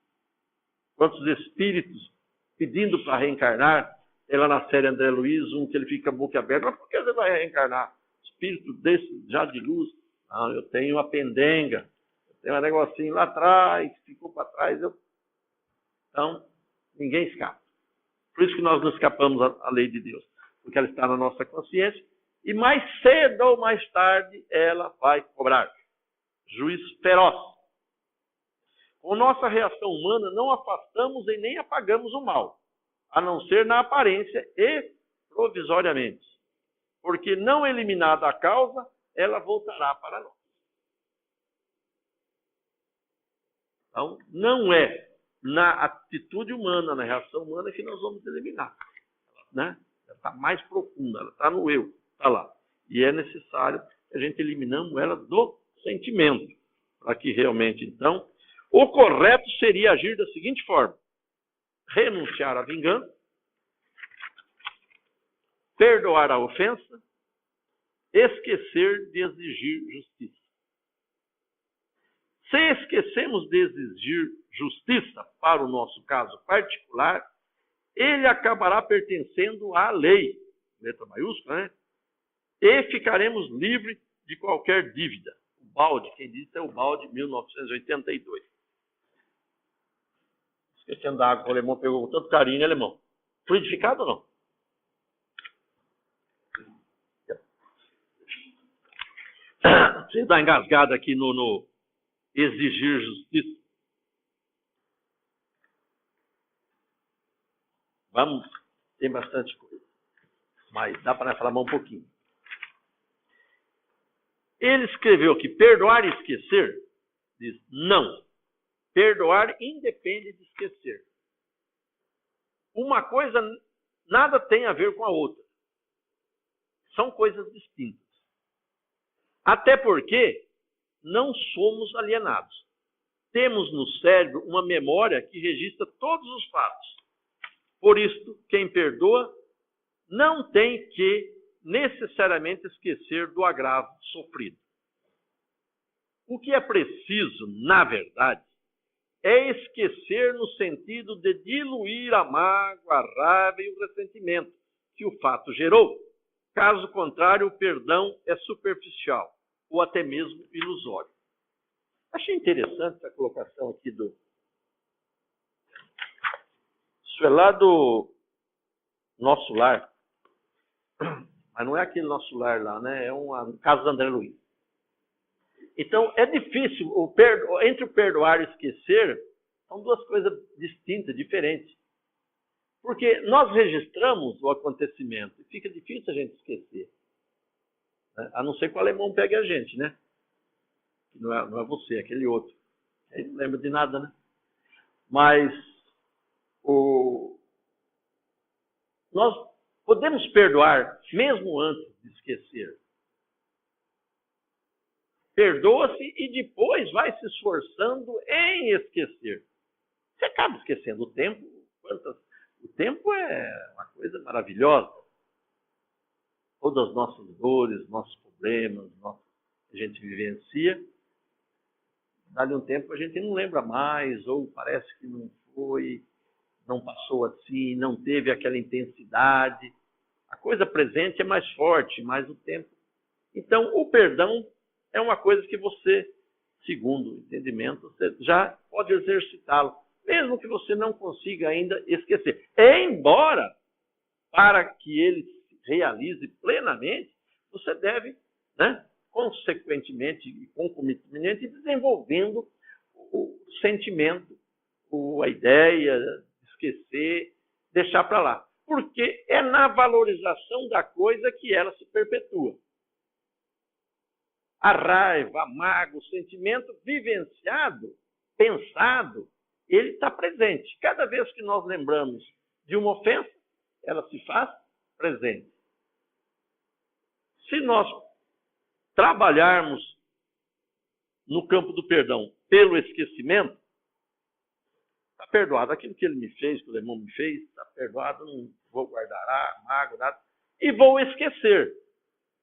quantos espíritos pedindo para reencarnar. Tem lá na série André Luiz, que ele fica boca aberta. Mas por que você vai reencarnar? Espírito desse, já de luz. Não, eu tenho uma pendenga. Eu tenho um negocinho lá atrás, ficou para trás. Então, ninguém escapa. Por isso que nós não escapamos à lei de Deus. Porque ela está na nossa consciência. E mais cedo ou mais tarde, ela vai cobrar. Juízo feroz. Com nossa reação humana, não afastamos e nem apagamos o mal, a não ser na aparência e provisoriamente. Porque não eliminada a causa, ela voltará para nós. Então, não é na atitude humana, na reação humana, que nós vamos eliminar. Né? Ela está mais profunda, ela está no eu, está lá. E é necessário que a gente eliminamos ela do sentimento, para que realmente, então, o correto seria agir da seguinte forma: renunciar à vingança, perdoar a ofensa, esquecer de exigir justiça. Se esquecemos de exigir justiça para o nosso caso particular, ele acabará pertencendo à lei, letra maiúscula, né? E ficaremos livres de qualquer dívida. O Balde, quem disse é o Balde, 1982. Esquecendo da água que o alemão pegou com tanto carinho, né, alemão? Fluidificado ou não? Você dá engasgada aqui no exigir justiça. Vamos, tem bastante coisa, mas dá para falar mais um pouquinho. Ele escreveu aqui, perdoar e esquecer, diz, não. Perdoar independe de esquecer. Uma coisa nada tem a ver com a outra. São coisas distintas. Até porque não somos alienados. Temos no cérebro uma memória que registra todos os fatos. Por isso, quem perdoa não tem que necessariamente esquecer do agravo sofrido. O que é preciso, na verdade, é esquecer no sentido de diluir a mágoa, a raiva e o ressentimento que o fato gerou. Caso contrário, o perdão é superficial ou até mesmo ilusório. Achei interessante essa colocação aqui do... Isso é lá do Nosso Lar. Mas não é aquele Nosso Lar lá, né? É um caso do André Luiz. Então, é difícil, entre o perdoar e esquecer, são duas coisas distintas, diferentes. Porque nós registramos o acontecimento e fica difícil a gente esquecer. Né? A não ser que o alemão pegue a gente, né? Não é você, é aquele outro. Ele não lembra de nada, né? Mas nós podemos perdoar mesmo antes de esquecer. Perdoa-se e depois vai se esforçando em esquecer. Você acaba esquecendo o tempo. O tempo é uma coisa maravilhosa. Todas as nossas dores, nossos problemas, a gente vivencia. Dali um tempo a gente não lembra mais, ou parece que não foi, não passou assim, não teve aquela intensidade. A coisa presente é mais forte, mas o tempo... Então, o perdão é uma coisa que você, segundo o entendimento, você já pode exercitá-lo, mesmo que você não consiga ainda esquecer. Embora, para que ele se realize plenamente, você deve, né, consequentemente e concomitantemente, desenvolvendo o sentimento, a ideia de esquecer, deixar para lá. Porque é na valorização da coisa que ela se perpetua. A raiva, a mágoa, o sentimento vivenciado, pensado, ele está presente. Cada vez que nós lembramos de uma ofensa, ela se faz presente. Se nós trabalharmos no campo do perdão pelo esquecimento, está perdoado aquilo que ele me fez, que o alemão me fez, está perdoado, não vou guardar a mágoa, nada, e vou esquecer.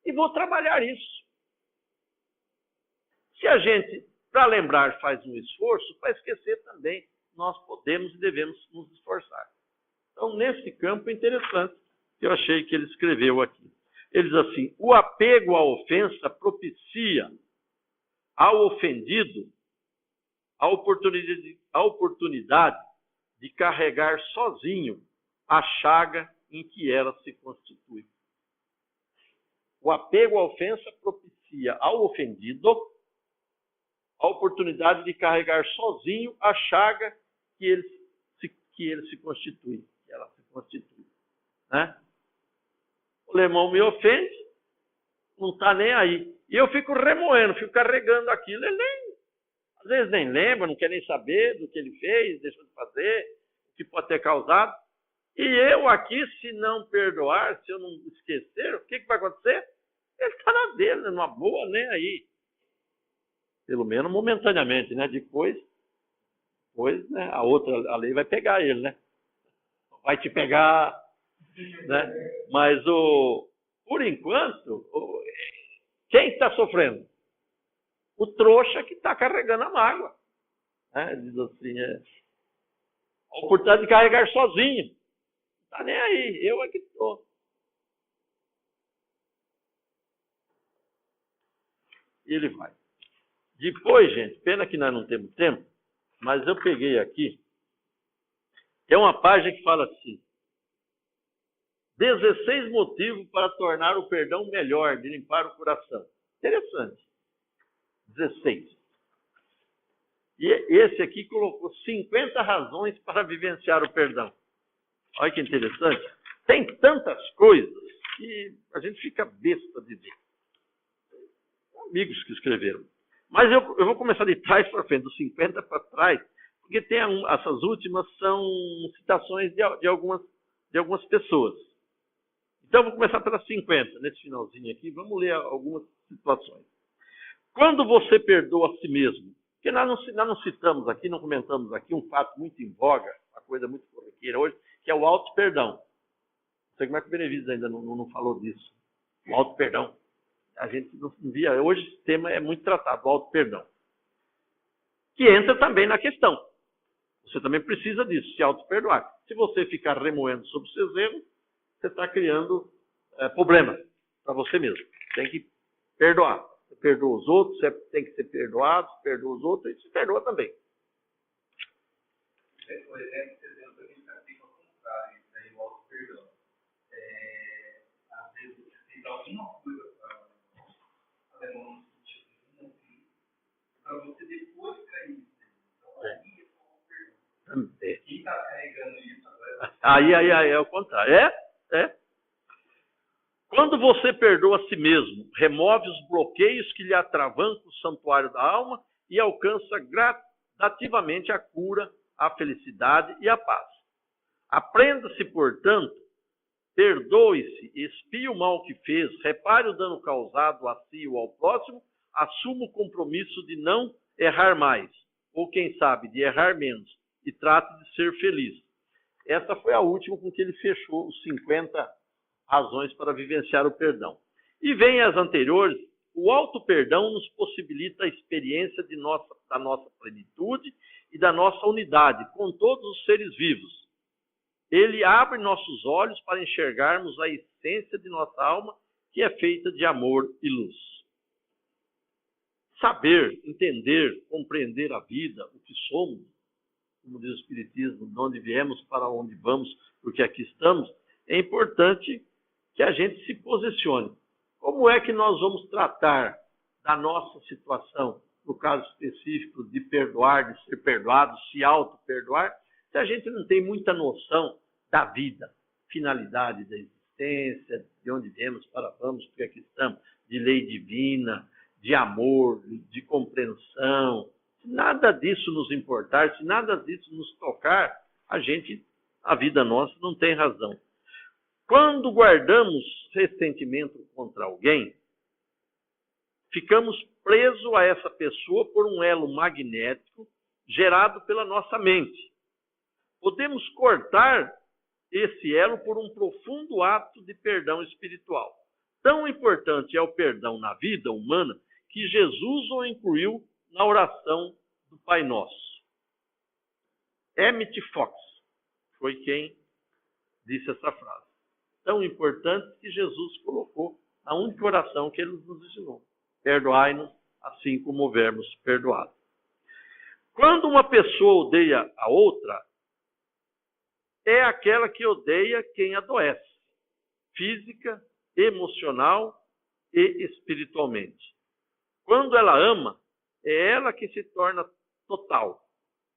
E vou trabalhar isso. Se a gente, para lembrar, faz um esforço, para esquecer também, nós podemos e devemos nos esforçar. Então, nesse campo é interessante que eu achei que ele escreveu aqui. Ele diz assim, o apego à ofensa propicia ao ofendido a oportunidade de carregar sozinho a chaga em que ela se constitui. O apego à ofensa propicia ao ofendido a oportunidade de carregar sozinho a chaga que ele se constitui, que ela se constitui. Né? O irmão me ofende, não está nem aí. E eu fico remoendo, fico carregando aquilo. Ele às vezes nem lembra, não quer nem saber do que ele fez, deixou de fazer, o que pode ter causado. E eu aqui, se não perdoar, se eu não esquecer, o que vai acontecer? Ele está na dele, numa boa, nem aí. Pelo menos momentaneamente, né? Depois né, a lei vai pegar ele, né? Vai te pegar, né? Mas por enquanto, quem está sofrendo? O trouxa que está carregando a mágoa. Né? Diz assim, a oportunidade de carregar sozinho. Não está nem aí, eu é que estou. E ele vai. Depois, gente, pena que nós não temos tempo, mas eu peguei aqui, tem uma página que fala assim, 16 motivos para tornar o perdão melhor, de limpar o coração. Interessante. 16. E esse aqui colocou 50 razões para vivenciar o perdão. Olha que interessante. Tem tantas coisas que a gente fica besta de ver. Amigos que escreveram. Mas eu vou começar de trás para frente, dos 50 para trás, porque tem essas últimas são citações de algumas pessoas. Então, eu vou começar pelas 50, nesse finalzinho aqui. Vamos ler algumas situações. Quando você perdoa a si mesmo, porque nós não citamos aqui, não comentamos aqui um fato muito em voga, uma coisa muito corriqueira hoje, que é o auto-perdão. Não sei como é que o Benevides ainda não falou disso. O auto-perdão. A gente não via. Hoje esse tema é muito tratado, o auto-perdão. Que entra também na questão. Você também precisa disso, se auto-perdoar. Se você ficar remoendo sobre os seus erros, você está criando problemas para você mesmo. Tem que perdoar. Você perdoa os outros, você tem que ser perdoado, perdoa os outros e se perdoa também. Por exemplo, esse exemplo a gente aplica ao contrário, isso aí, o auto-perdão. Às vezes você fez alguma coisa para fazer um sentido para você depois cair. Então, aí é o auto-perdão. Quem está carregando isso agora? Aí é o contrário. É. Quando você perdoa a si mesmo, remove os bloqueios que lhe atravancam o santuário da alma e alcança gradativamente a cura, a felicidade e a paz. Aprenda-se, portanto, perdoe-se, expie o mal que fez, repare o dano causado a si ou ao próximo, assuma o compromisso de não errar mais, ou quem sabe, de errar menos, e trate de ser feliz. Essa foi a última com que ele fechou os 50 razões para vivenciar o perdão. E vem as anteriores, o auto-perdão nos possibilita a experiência da nossa plenitude e da nossa unidade com todos os seres vivos. Ele abre nossos olhos para enxergarmos a essência de nossa alma, que é feita de amor e luz. Saber, entender, compreender a vida, o que somos, como diz o Espiritismo, de onde viemos, para onde vamos, porque aqui estamos, é importante que a gente se posicione. Como é que nós vamos tratar da nossa situação, no caso específico de perdoar, de ser perdoado, se auto-perdoar, se a gente não tem muita noção da vida, finalidade da existência, de onde viemos, para vamos, porque aqui estamos, de lei divina, de amor, de compreensão. Se nada disso nos importar, se nada disso nos tocar, a vida nossa não tem razão. Quando guardamos ressentimento contra alguém, ficamos presos a essa pessoa por um elo magnético gerado pela nossa mente. Podemos cortar esse elo por um profundo ato de perdão espiritual. Tão importante é o perdão na vida humana que Jesus o incluiu na oração do Pai Nosso. Emmett Fox foi quem disse essa frase. Tão importante que Jesus colocou a única oração que ele nos ensinou. Perdoai-nos assim como houvermos perdoado. Quando uma pessoa odeia a outra, é aquela que odeia quem adoece, física, emocional e espiritualmente. Quando ela ama, é ela que se torna total.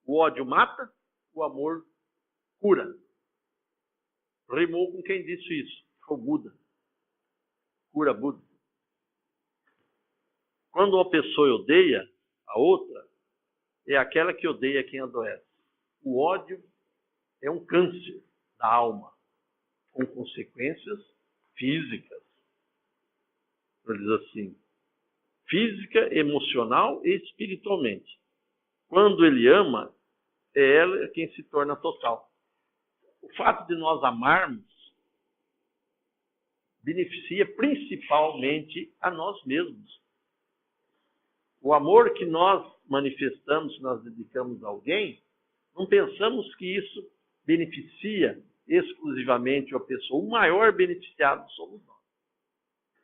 O ódio mata, o amor cura. Rimou com quem disse isso? Foi o Buda. Cura Buda. Quando uma pessoa odeia a outra, é aquela que odeia quem adoece. O ódio é um câncer da alma, com consequências físicas. Ele diz assim, física, emocional e espiritualmente. Quando ele ama, é ela quem se torna total. O fato de nós amarmos beneficia principalmente a nós mesmos. O amor que nós manifestamos, que nós dedicamos a alguém, não pensamos que isso beneficia exclusivamente a pessoa. O maior beneficiado somos nós.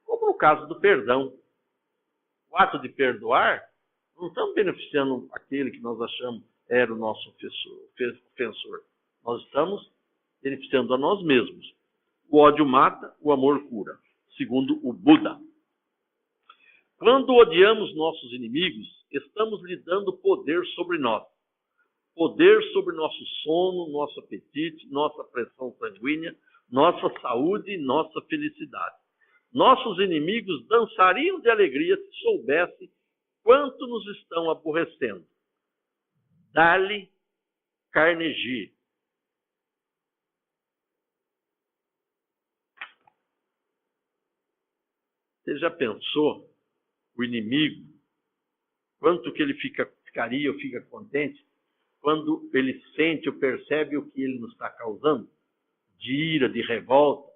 Como no caso do perdão. O ato de perdoar, não estamos beneficiando aquele que nós achamos era o nosso ofensor. Nós estamos beneficiando a nós mesmos. O ódio mata, o amor cura, segundo o Buda. Quando odiamos nossos inimigos, estamos lhe dando poder sobre nós. Poder sobre nosso sono, nosso apetite, nossa pressão sanguínea, nossa saúde e nossa felicidade. Nossos inimigos dançariam de alegria se soubessem quanto nos estão aborrecendo. Dá-lhe Carnegie. Você já pensou o inimigo, quanto que ele ficaria ou fica contente quando ele sente ou percebe o que ele nos está causando? De ira, de revolta,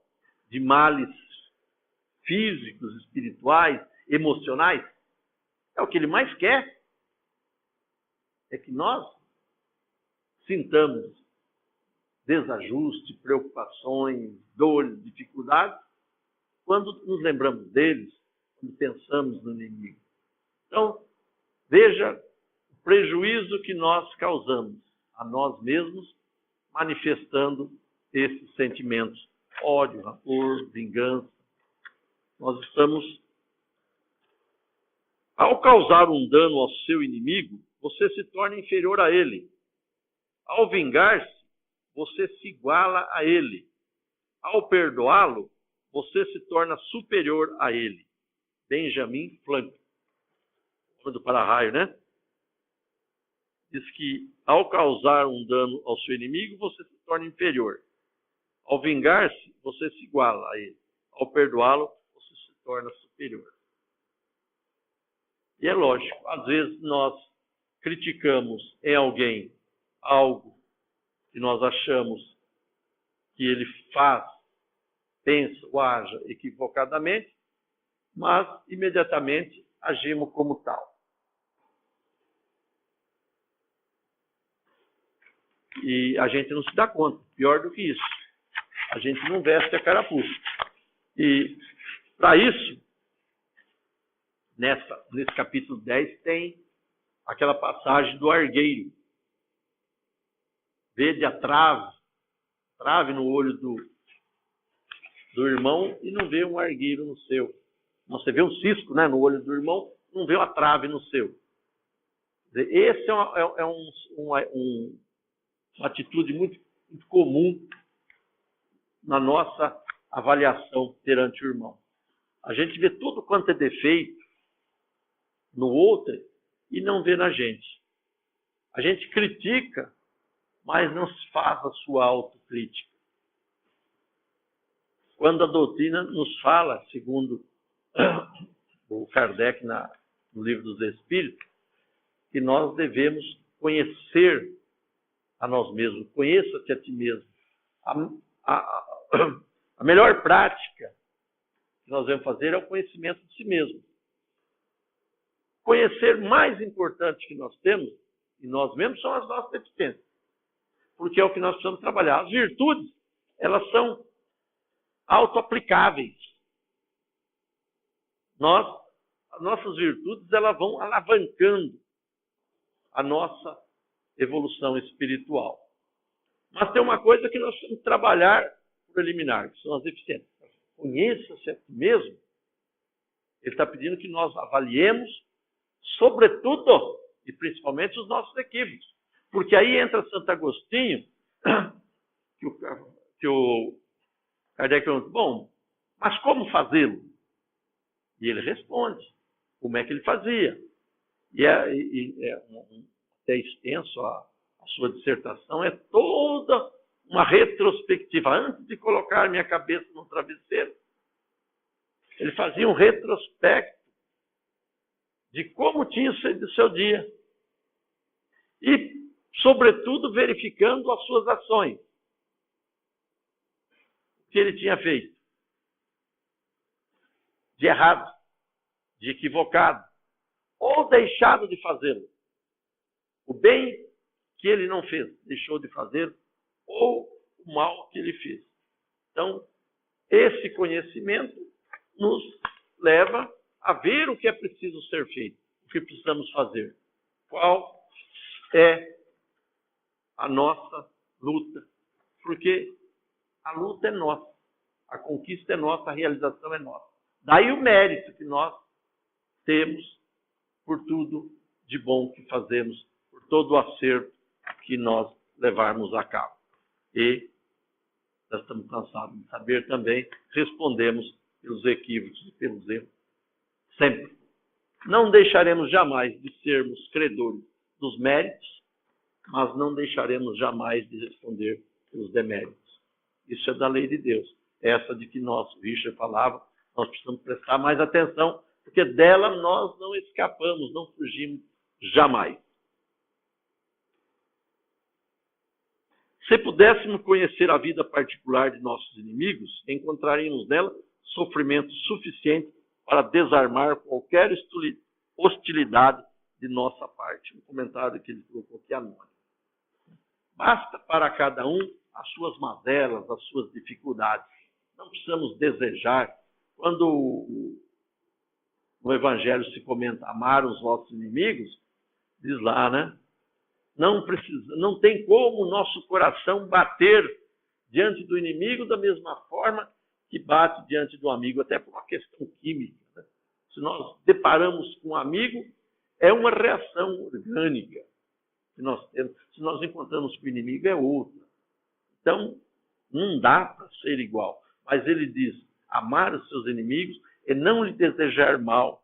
de males físicos, espirituais, emocionais. É o que ele mais quer. É que nós sintamos desajuste, preocupações, dores, dificuldades, quando nos lembramos deles, quando pensamos no inimigo. Então, veja o prejuízo que nós causamos a nós mesmos, manifestando esses sentimentos, ódio, rancor, vingança. Nós estamos, ao causar um dano ao seu inimigo, você se torna inferior a ele. Ao vingar-se, você se iguala a ele. Ao perdoá-lo, você se torna superior a ele. Benjamin Franklin, homem do para-raio, né? Diz que ao causar um dano ao seu inimigo, você se torna inferior. Ao vingar-se, você se iguala a ele. Ao perdoá-lo, você se torna superior. E é lógico, às vezes nós criticamos em alguém algo que nós achamos que ele faz, pensa ou age equivocadamente, mas imediatamente agimos como tal. E a gente não se dá conta. Pior do que isso, a gente não veste a carapuça. E para isso, nesse capítulo 10, tem aquela passagem do argueiro. Vede a trave no olho do irmão e não vê um argueiro no seu. Você vê um cisco, né, no olho do irmão, não vê uma trave no seu. Esse é uma atitude muito, muito comum na nossa avaliação perante o irmão. A gente vê tudo quanto é defeito no outro e não vê na gente. A gente critica, mas não se faz a sua autocrítica. Quando a doutrina nos fala, segundo o Kardec no Livro dos Espíritos, que nós devemos conhecer a nós mesmos. Conheça-te a ti mesmo. A melhor prática que nós devemos fazer é o conhecimento de si mesmo. Conhecer mais importante que nós temos, e nós mesmos, são as nossas deficiências. Porque é o que nós precisamos trabalhar. As virtudes, elas são autoaplicáveis. As nossas virtudes, elas vão alavancando a nossa evolução espiritual. Mas tem uma coisa que nós precisamos trabalhar por eliminar, que são as deficiências. Conheça-se a si mesmo. Ele está pedindo que nós avaliemos sobretudo e principalmente os nossos equívocos. Porque aí entra Santo Agostinho, que o Kardec pergunta, bom, mas como fazê-lo? E ele responde, como é que ele fazia? E é até extenso a sua dissertação, é toda uma retrospectiva. Antes de colocar minha cabeça no travesseiro, ele fazia um retrospecto de como tinha sido o seu dia. E, sobretudo, verificando as suas ações. O que ele tinha feito. De errado, de equivocado, ou deixado de fazê-lo. O bem que ele não fez, deixou de fazer, ou o mal que ele fez. Então, esse conhecimento nos leva a ver o que é preciso ser feito, o que precisamos fazer. Qual é a nossa luta? Porque a luta é nossa, a conquista é nossa, a realização é nossa. Daí o mérito que nós temos por tudo de bom que fazemos, por todo o acerto que nós levarmos a cabo. E nós estamos cansados de saber também, respondemos pelos equívocos e pelos erros. Sempre. Não deixaremos jamais de sermos credores dos méritos, mas não deixaremos jamais de responder pelos deméritos. Isso é da lei de Deus. Essa de que o Richard falava, nós precisamos prestar mais atenção, porque dela nós não escapamos, não fugimos jamais. Se pudéssemos conhecer a vida particular de nossos inimigos, encontraríamos nela sofrimento suficiente para desarmar qualquer hostilidade de nossa parte. Um comentário que ele colocou aqui anônimo. Basta para cada um as suas mazelas, as suas dificuldades. Não precisamos desejar. Quando no Evangelho se comenta amar os vossos inimigos, diz lá, né? Não tem como o nosso coração bater diante do inimigo da mesma forma que bate diante do amigo, até por uma questão química. Né? Se nós deparamos com um amigo, é uma reação orgânica que nós temos. Se nós encontramos com o inimigo, é outra. Então, não dá para ser igual. Mas ele diz, amar os seus inimigos é não lhe desejar mal,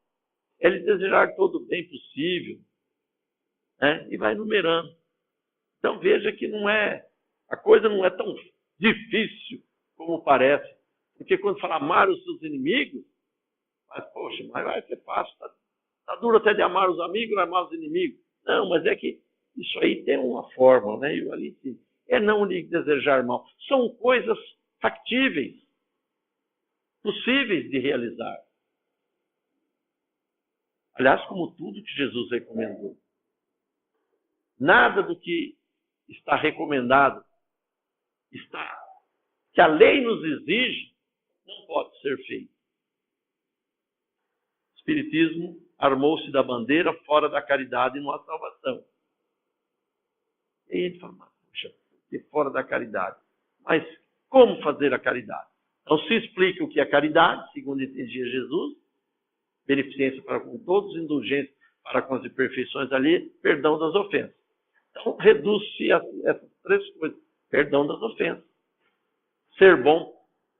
é lhe desejar todo o bem possível. Né? E vai numerando. Então veja que a coisa não é tão difícil como parece. Porque quando fala amar os seus inimigos, mas poxa, mas vai ser fácil, tá duro até de amar os amigos, não amar os inimigos. Não, mas é que isso aí tem uma forma, né? Eu ali sim. É não lhe desejar mal. São coisas factíveis, possíveis de realizar. Aliás, como tudo que Jesus recomendou. Nada do que está recomendado, que a lei nos exige, não pode ser feito. O Espiritismo armou-se da bandeira fora da caridade e não há salvação. E ele fala, puxa, fora da caridade. Mas como fazer a caridade? Então se explica o que é caridade, segundo entendia Jesus, beneficência para com todos, indulgência para com as imperfeições ali, perdão das ofensas. Então, reduz-se a essas três coisas. Perdão das ofensas. Ser bom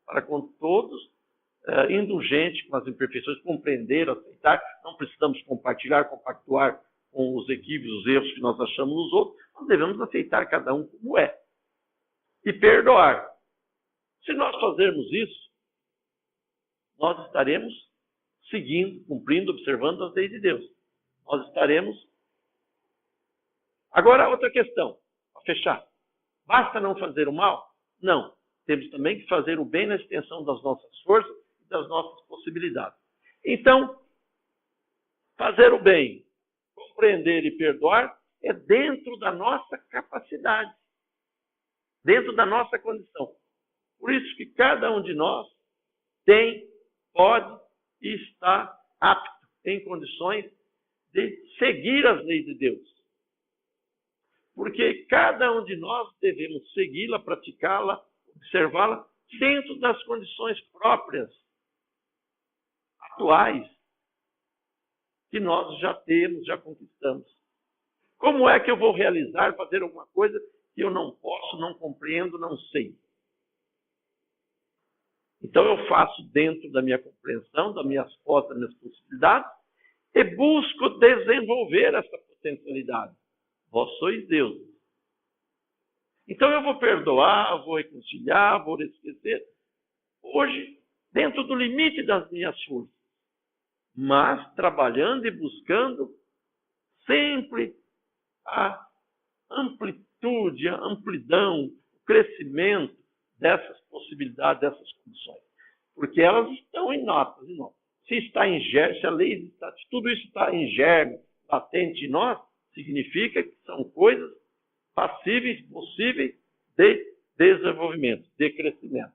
para com todos, indulgente com as imperfeições, compreender, aceitar. Não precisamos compartilhar, compactuar com os equívocos, os erros que nós achamos nos outros. Nós devemos aceitar cada um como é. E perdoar. Se nós fazermos isso, nós estaremos seguindo, cumprindo, observando as leis de Deus. Nós estaremos... Agora, outra questão, para fechar. Basta não fazer o mal? Não. Temos também que fazer o bem na extensão das nossas forças e das nossas possibilidades. Então, fazer o bem, compreender e perdoar é dentro da nossa capacidade, dentro da nossa condição. Por isso que cada um de nós tem, pode e está apto, em condições de seguir as leis de Deus. Porque cada um de nós devemos segui-la, praticá-la, observá-la dentro das condições próprias, atuais, que nós já temos, já conquistamos. Como é que eu vou realizar, fazer alguma coisa que eu não posso, não compreendo, não sei? Então eu faço dentro da minha compreensão, das minhas potes, das minhas possibilidades, e busco desenvolver essa potencialidade. Vós sois Deus. Então eu vou perdoar, vou reconciliar, vou esquecer. Hoje, dentro do limite das minhas forças. Mas trabalhando e buscando sempre a amplitude, a amplidão, o crescimento dessas possibilidades, dessas condições. Porque elas estão em nós. Se está em germe, se a lei está, se tudo isso está em germe, latente em nós, significa que são coisas passíveis, possíveis de desenvolvimento, de crescimento.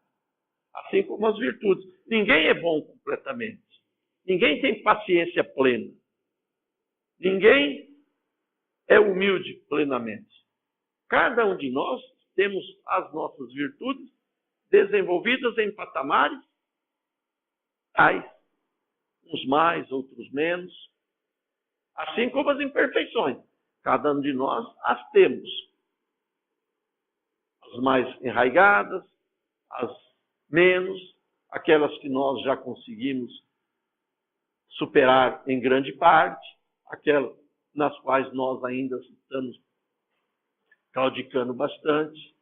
Assim como as virtudes. Ninguém é bom completamente. Ninguém tem paciência plena. Ninguém é humilde plenamente. Cada um de nós temos as nossas virtudes desenvolvidas em patamares tais, uns mais, outros menos, assim como as imperfeições. Cada um de nós as temos. As mais enraigadas, as menos, aquelas que nós já conseguimos superar em grande parte, aquelas nas quais nós ainda estamos claudicando bastante.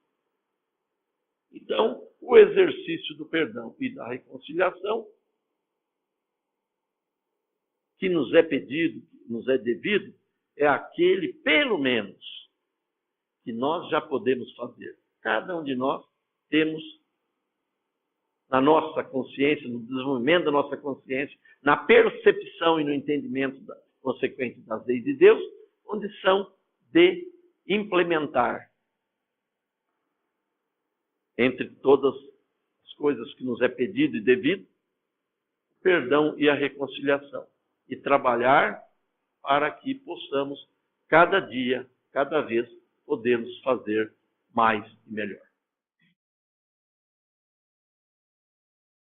Então, o exercício do perdão e da reconciliação, que nos é pedido, que nos é devido, é aquele, pelo menos, que nós já podemos fazer. Cada um de nós temos, na nossa consciência, no desenvolvimento da nossa consciência, na percepção e no entendimento consequente das leis de Deus, onde são de implementar, entre todas as coisas que nos é pedido e devido, o perdão e a reconciliação. E trabalhar para que possamos, cada dia, cada vez, podermos fazer mais e melhor.